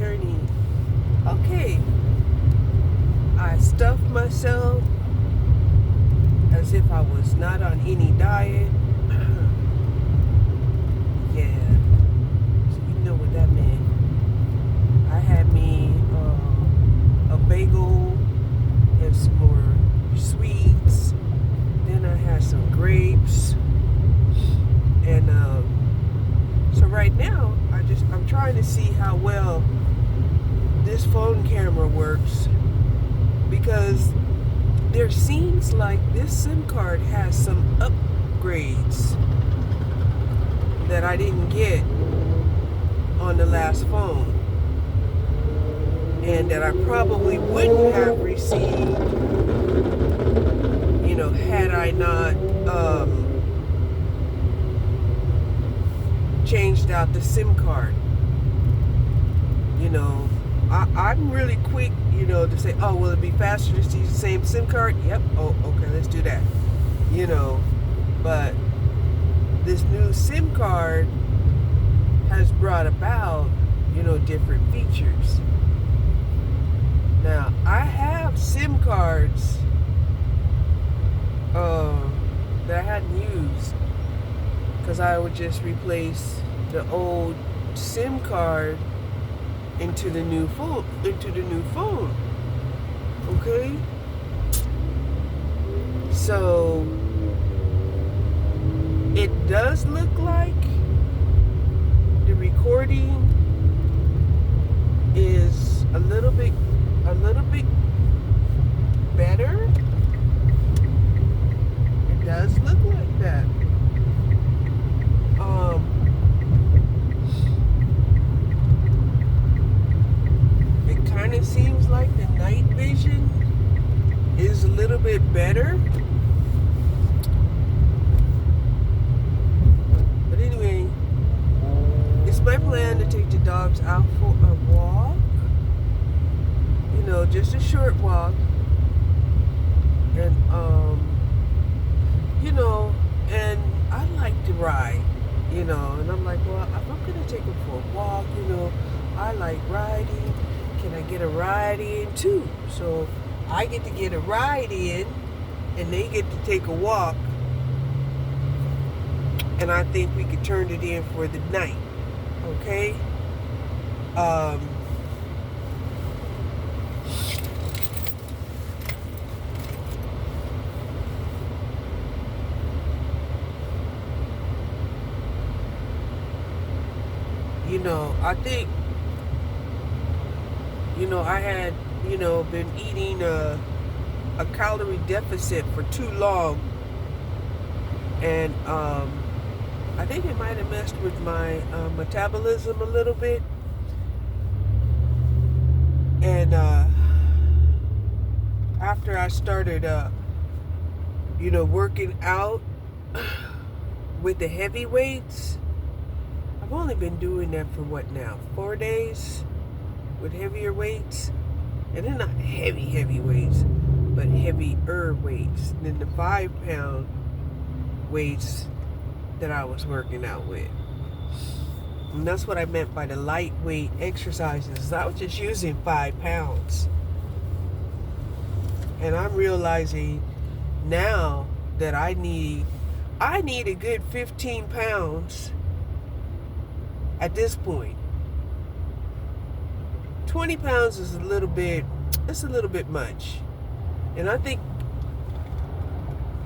turning. Okay. I stuffed myself as if I was not on any diet. Yeah. So you know what that meant. I had me a bagel and some more sweets. Then I had some grapes. And so right now, I'm trying to see how well this phone camera works, because there seems like this SIM card has some upgrades that I didn't get on the last phone, and that I probably wouldn't have received, had I not changed out the SIM card. I'm really quick, to say, oh, will it be faster to use the same SIM card? Yep. Oh, okay, let's do that. But this new SIM card has brought about, different features. Now, I have SIM cards that I hadn't used, because I would just replace the old SIM card into the new phone. Okay? So it does look like the recording is a little bit better. It does look like that. It kind of seems like the night vision is a little bit better. But anyway, it's my plan to take the dogs out for a walk. Just a short walk. And and I like to ride, and I'm like, well, if I'm gonna take them for a walk, I like riding. Can I get a ride in too? So I get to get a ride in, and they get to take a walk, and I think we could turn it in for the night. Okay? I think, I had, been eating a calorie deficit for too long. And I think it might have messed with my metabolism a little bit. And after I started, working out with the heavy weights, I've only been doing that for 4 days with heavier weights. And they're not heavy weights, but heavier weights than the 5-pound weights that I was working out with. And that's what I meant by the lightweight exercises. I was just using 5 pounds. And I'm realizing now that I need a good 15 pounds at this point. 20 pounds is a little bit much. And I think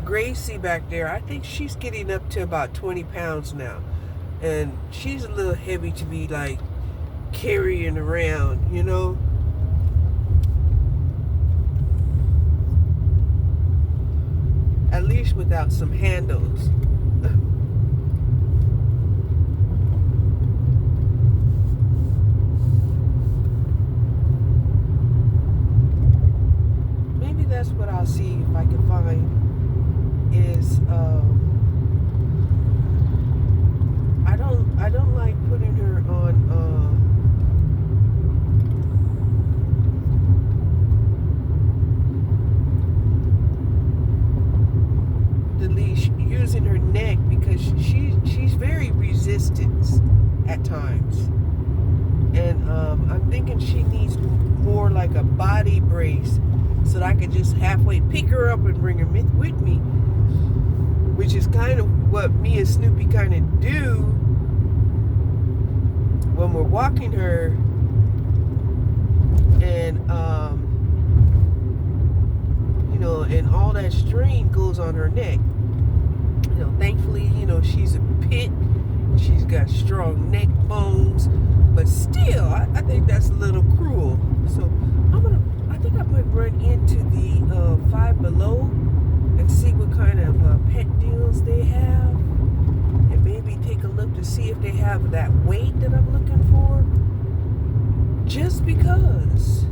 Gracy back there, I think she's getting up to about 20 pounds now. And she's a little heavy to be like carrying around, At least without some handles. Maybe that's what I'll see if I can find is I don't like putting her on the leash, using her neck, because she's very resistant at times. And I'm thinking she needs more like a body brace so that I could just halfway pick her up and bring her with me, which is kind of what me and Snoopy kind of do when we're walking her. And you know, and all that strain goes on her neck. You know, thankfully, you know, she's a pit. She's got strong neck bones, but still, I think that's a little cruel. So I think I might run into the Five Below and see what kind of pet deals they have, and maybe take a look to see if they have that weight that I'm looking for. Just because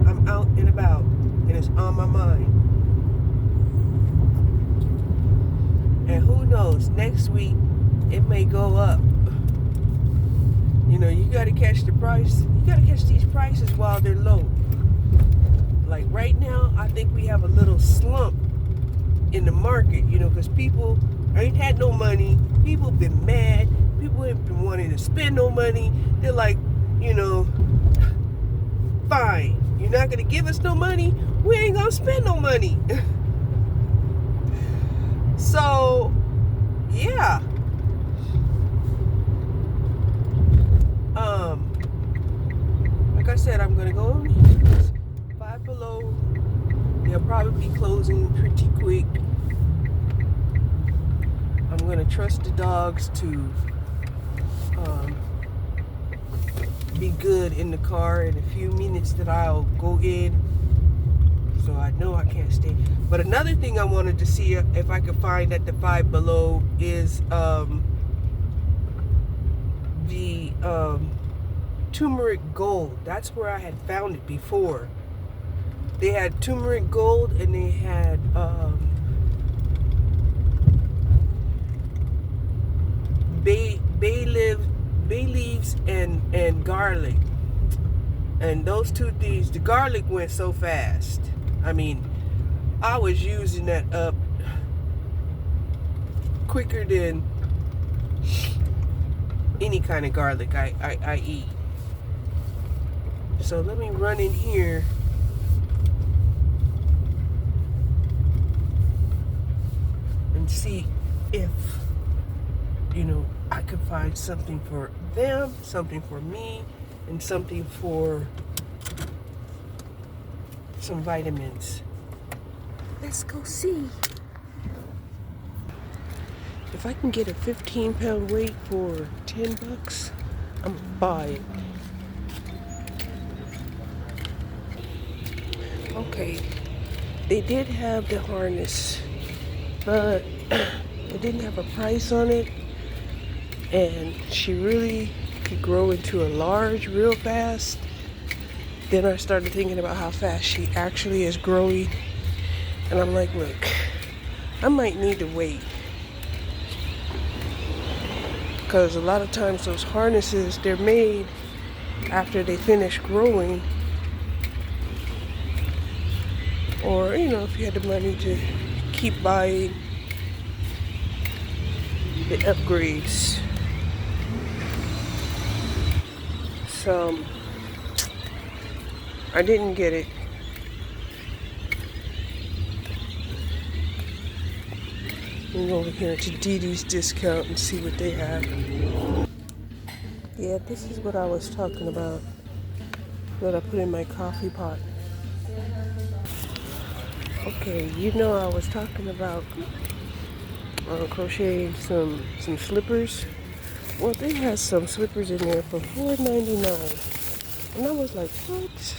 I'm out and about and it's on my mind. And who knows, next week it may go up. You know, you gotta catch the price. You gotta catch these prices while they're low. Like right now, I think we have a little slump in the market, you know, because people ain't had no money. People been mad. People ain't been wanting to spend no money. They're like, you know, fine, you're not gonna give us no money, we ain't gonna spend no money. So yeah, like I said, I'm gonna go on Five Below. They'll probably be closing pretty quick. I'm gonna trust the dogs to be good in the car in a few minutes that I'll go in, so I know I can't stay. But another thing I wanted to see if I could find at the Five Below is the turmeric gold. That's where I had found it before. They had turmeric gold and they had bay leaves and garlic. And those two things, the garlic went so fast. I mean, I was using that up quicker than any kind of garlic I eat. So let me run in here and see if, you know, I could find something for them, something for me, and something for some vitamins. Let's go see. If I can get a 15-pound weight for $10, I'm gonna buy it. Okay, they did have the harness, but it didn't have a price on it, and she really could grow into a large real fast. Then I started thinking about how fast she actually is growing, and I'm like, look, I might need to wait, because a lot of times those harnesses, they're made after they finish growing, or, you know, if you had the money to keep buying the upgrades. So I didn't get it. We'll go over here to Dee Discount and see what they have. Yeah, this is what I was talking about that I put in my coffee pot. Okay, you know, I was talking about crocheting some slippers. Well, they had some slippers in there for $4.99, and I was like, what?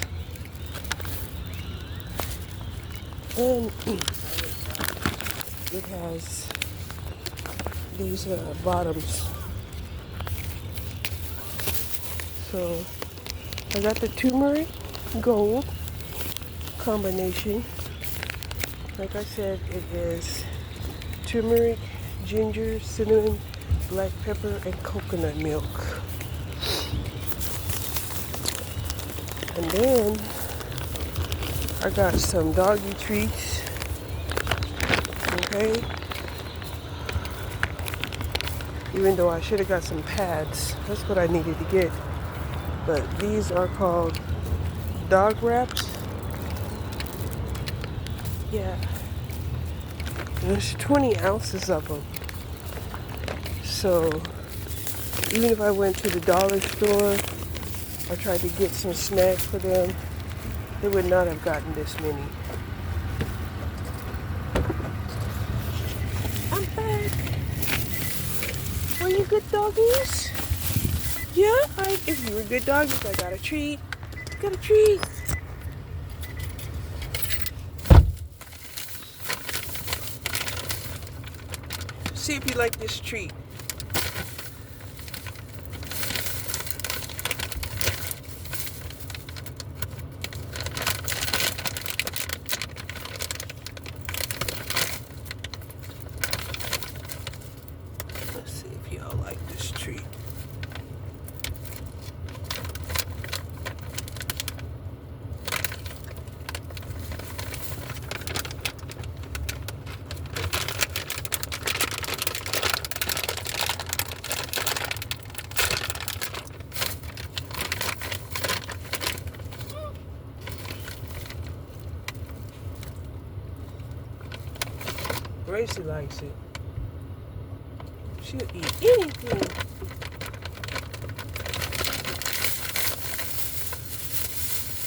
And it has these bottoms. So I got the turmeric gold combination. Like I said, it is turmeric, ginger, cinnamon, black pepper, and coconut milk. And then I got some doggy treats. Okay. Even though I should have got some pads. That's what I needed to get. But these are called dog wraps. Yeah. There's 20 ounces of them. So even if I went to the dollar store or tried to get some snacks for them, they would not have gotten this many. I'm back. Were you good doggies? Yeah, if you were good doggies, I got a treat. Got a treat. See if you like this treat. Let's see if y'all like this treat. Gracie likes it. She'll eat anything.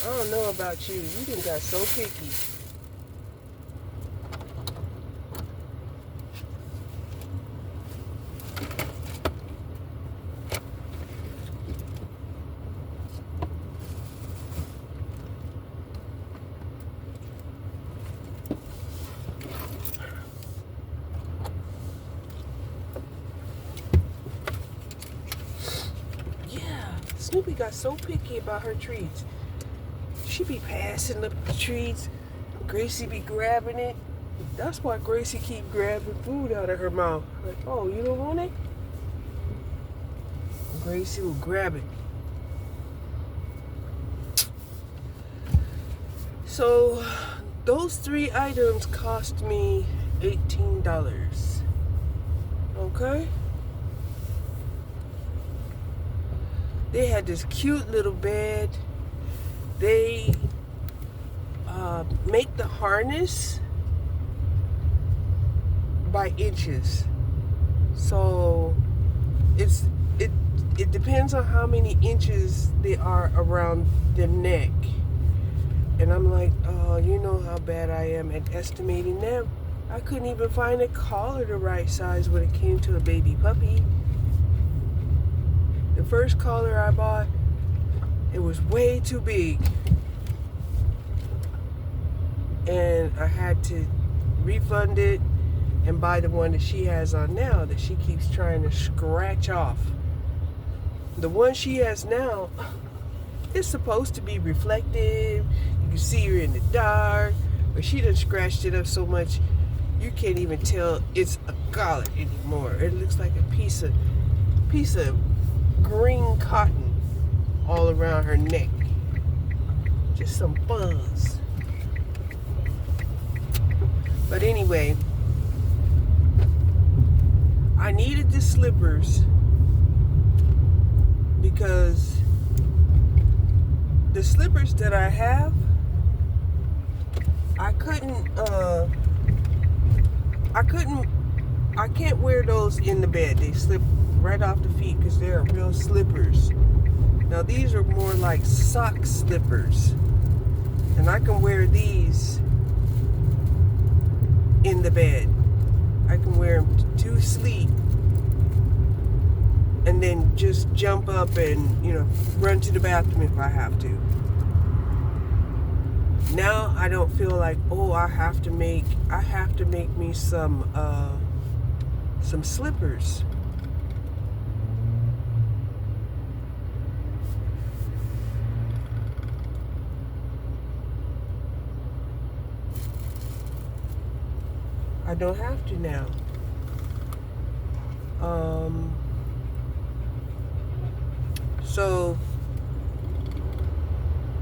I don't know about you. You done got so picky. Snoopy got so picky about her treats. She be passing the treats. Gracie be grabbing it. That's why Gracie keep grabbing food out of her mouth. Like, oh, you don't want it? Gracie will grab it. So those 3 items cost me $18. Okay? They had this cute little bed. They make the harness by inches. So it depends on how many inches they are around the neck. And I'm like, oh, you know how bad I am at estimating them. I couldn't even find a collar the right size when it came to a baby puppy. The first collar I bought, it was way too big. And I had to refund it and buy the one that she has on now that she keeps trying to scratch off. The one she has now is supposed to be reflective. You can see her in the dark, but she done scratched it up so much you can't even tell it's a collar anymore. It looks like a piece of green cotton all around her neck. Just some fuzz. But anyway, I needed the slippers because the slippers that I have, I can't wear those in the bed. They slip right off the feet because they're real slippers. Now these are more like sock slippers, and I can wear these in the bed. I can wear them to sleep and then just jump up and, you know, run to the bathroom if I have to. Now I don't feel like, oh, I have to make me some slippers. I don't have to now. So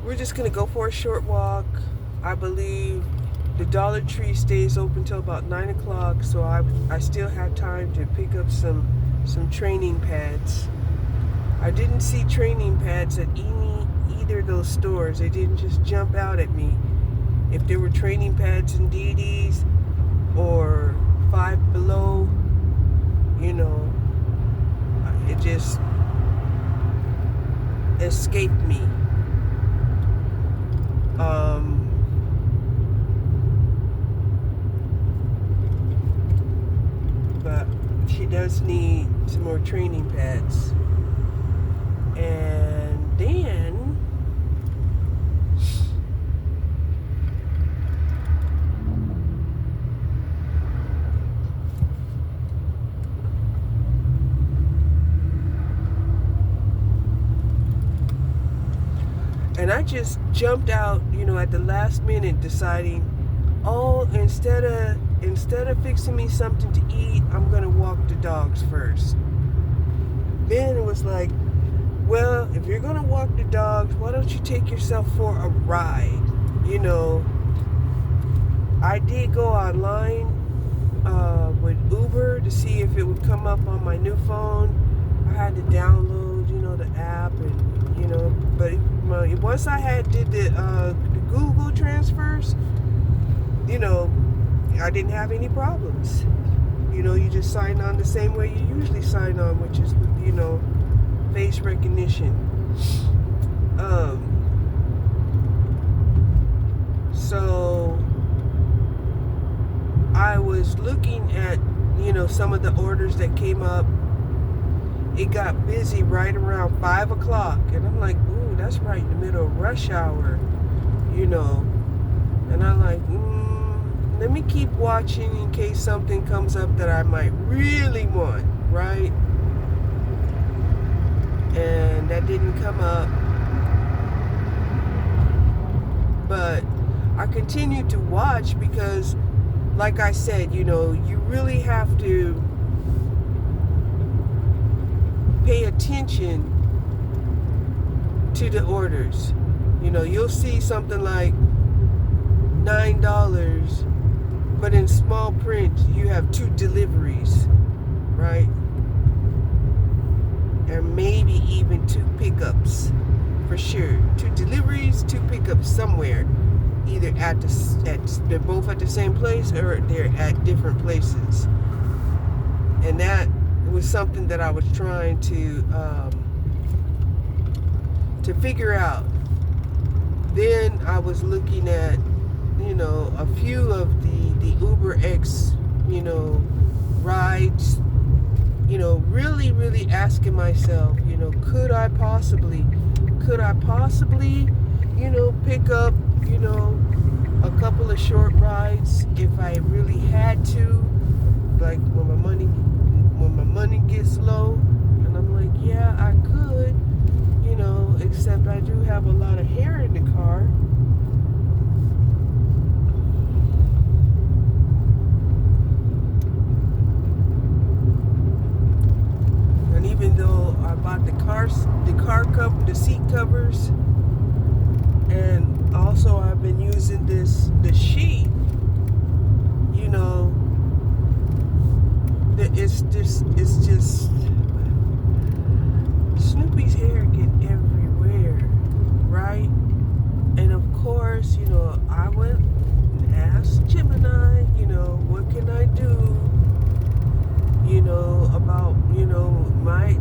we're just gonna go for a short walk. I believe the Dollar Tree stays open till about 9 o'clock, so I still have time to pick up some some training pads. I didn't see training pads at either of those stores. They didn't just jump out at me. If there were training pads in DD's or Five Below, you know, it just escaped me. But she does need some more training pads. And then I just jumped out, you know, at the last minute, deciding, oh, instead of fixing me something to eat, I'm gonna walk the dogs first. Then it was like, well, if you're gonna walk the dogs, why don't you take yourself for a ride? You know, I did go online with Uber to see if it would come up on my new phone. I had to download, you know, the app, and you know, but once I did the Google transfers, you know, I didn't have any problems. You know, you just sign on the same way you usually sign on, which is with, you know, face recognition. So I was looking at, you know, some of the orders that came up. It got busy right around 5 o'clock, and I'm like, ooh, that's right in the middle of rush hour, you know. And I'm like, let me keep watching in case something comes up that I might really want, right? And that didn't come up. But I continued to watch because, like I said, you know, you really have to pay attention to the orders. You know, you'll see something like $9, but in small print you have 2 deliveries, right? And maybe even 2 pickups, for sure. 2 deliveries, 2 pickups somewhere, either they're both at the same place or they're at different places. And that was something that I was trying to figure out. Then I was looking at, you know, a few of the Uber X, you know, rides, you know, really asking myself, you know, could I possibly, you know, pick up, you know, a couple of short rides if I really had to, like when my money gets low. And I'm like, yeah, I could, you know, except I do have a lot of hair in the car. And even though I bought the seat covers, and also I've been using the sheet, you know, it's just Snoopy's hair get everywhere, right? And of course, you know, I went and asked Gemini, you know, what can I do, you know, about, you know, my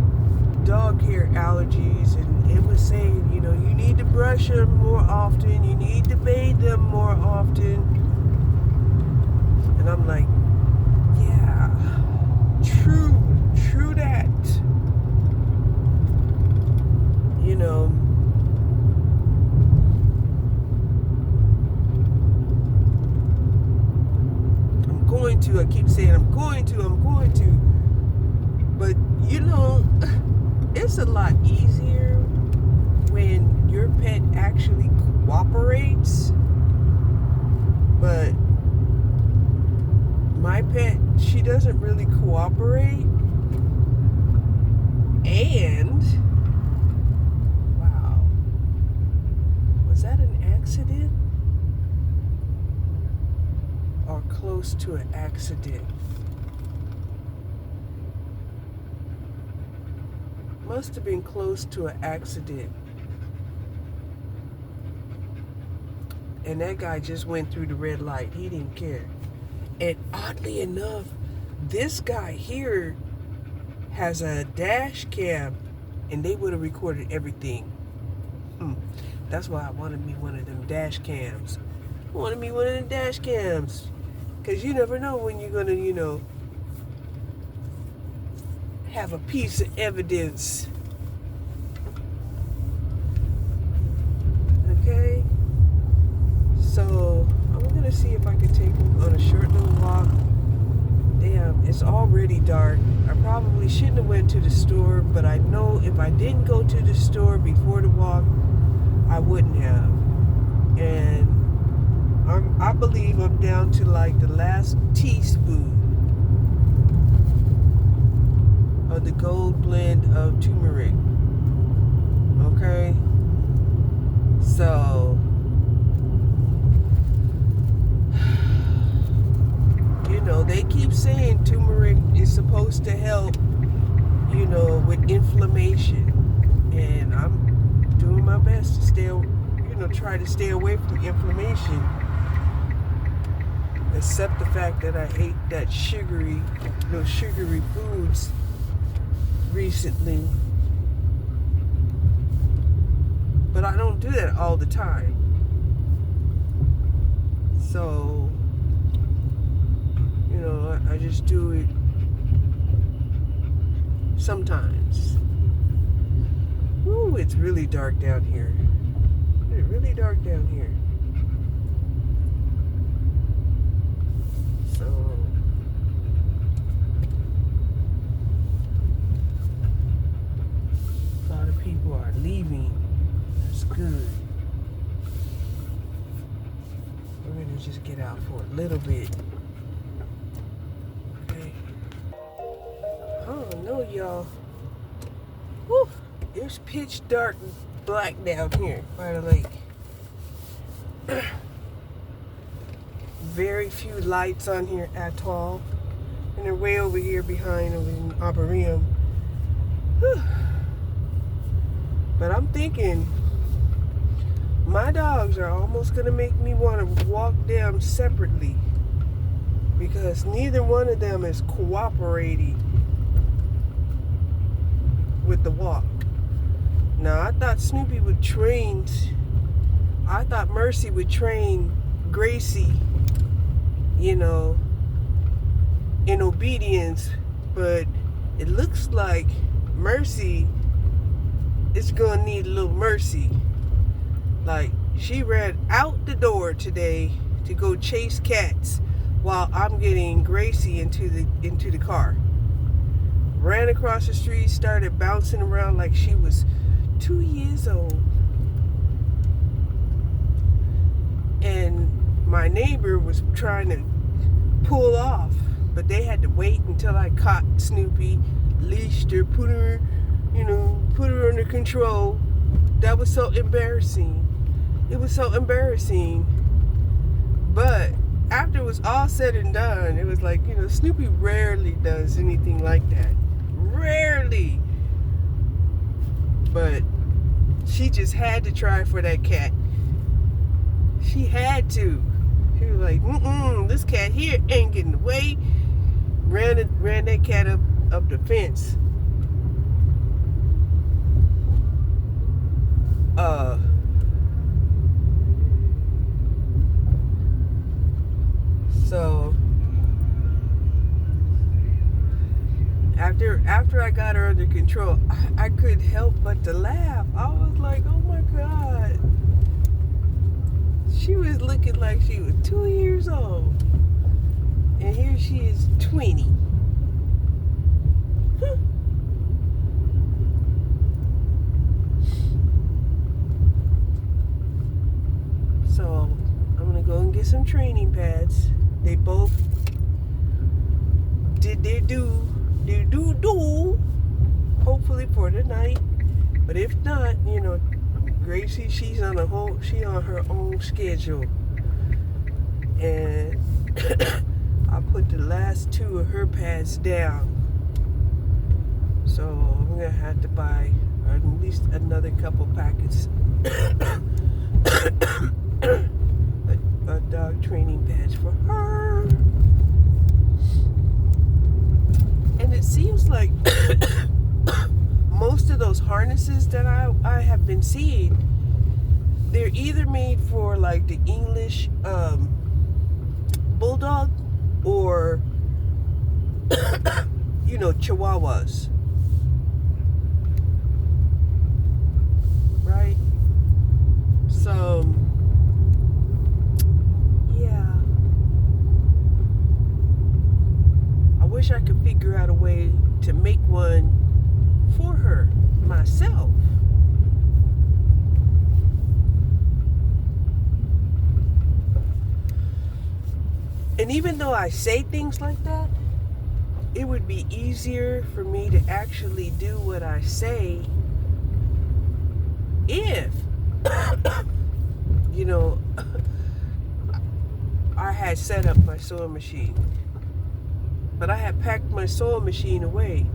dog hair allergies. And it was saying, you know, you need to brush them more often, you need to bathe them more often. And I'm like, yeah, true that. You know, I'm going to, I keep saying I'm going to, but you know, it's a lot easier when your pet actually cooperates. But my pet, she doesn't really cooperate. And wow, was that an accident or close to an accident? Must have been close to an accident. And that guy just went through the red light. He didn't care. And oddly enough, this guy here has a dash cam, and they would have recorded everything. That's why I wanted me one of them dash cams. I wanted me one of them dash cams. Because you never know when you're going to, have a piece of evidence. Okay? So, I'm going to see if I can take him on a short little walk. Damn, it's already dark. I probably shouldn't have went to the store, but I know if I didn't go to the store before the walk, I wouldn't have. And I believe I'm down to like the last teaspoon of the gold blend of turmeric. Okay? So, they keep saying turmeric is supposed to help, with inflammation. And I'm doing my best to stay, try to stay away from inflammation. Except the fact that I ate that sugary foods recently. But I don't do that all the time. So, I just do it sometimes. Ooh, it's really dark down here. It's really dark down here. So, a lot of people are leaving. That's good. We're gonna just get out for a little bit. Okay. Oh no, y'all. Woo! It's pitch dark black down here by the lake. Very few lights on here at all. And they're way over here behind over in Arboretum. Whew. But I'm thinking my dogs are almost gonna make me want to walk them separately, because neither one of them is cooperating with the walk. Now, I thought Snoopy would train, I thought Mercy would train Gracy, in obedience, but it looks like Mercy is gonna need a little mercy. Like, she ran out the door today to go chase cats while I'm getting Gracy into the car. Ran across the street, started bouncing around like she was 2 years old. And my neighbor was trying to pull off, but they had to wait until I caught Snoopy, leashed her, put her under control. That was so embarrassing. It was so embarrassing. But after it was all said and done, it was like, Snoopy rarely does anything like that. Rarely. But she just had to try for that cat. She had to. She was like, this cat here ain't getting away. Ran that cat up the fence. So after I got her under control, I couldn't help but to laugh. I was like, oh my God. She was looking like she was 2 years old. And here she is 20. So I'm gonna go and get some training pads. They both did their do, hopefully for the night. But if not, Gracie, she's on her own schedule. And I put the last 2 of her pads down. So I'm gonna have to buy at least another couple packets a dog training badge for her. And it seems like most of those harnesses that I have been seeing, they're either made for like the English bulldog or Chihuahuas, right? So yeah, I wish I could figure out a way to make one for her myself. And even though I say things like that, it would be easier for me to actually do what I say if, I had set up my sewing machine. But I had packed my sewing machine away.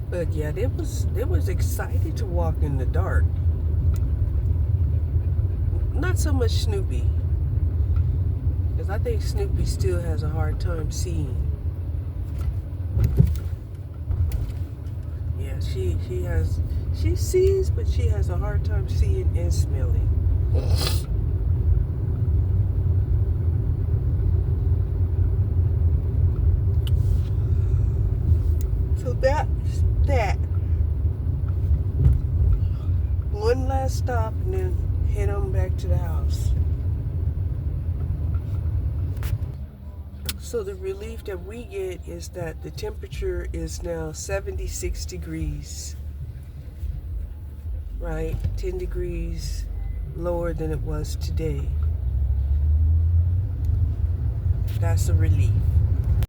But yeah, they was excited to walk in the dark. Not so much Snoopy, because I think Snoopy still has a hard time seeing. Yeah, she sees, but she has a hard time seeing and smelling. So that's that. One last stop and then head on back to the house. So the relief that we get is that the temperature is now 76 degrees, right? 10 degrees lower than it was today. That's a relief.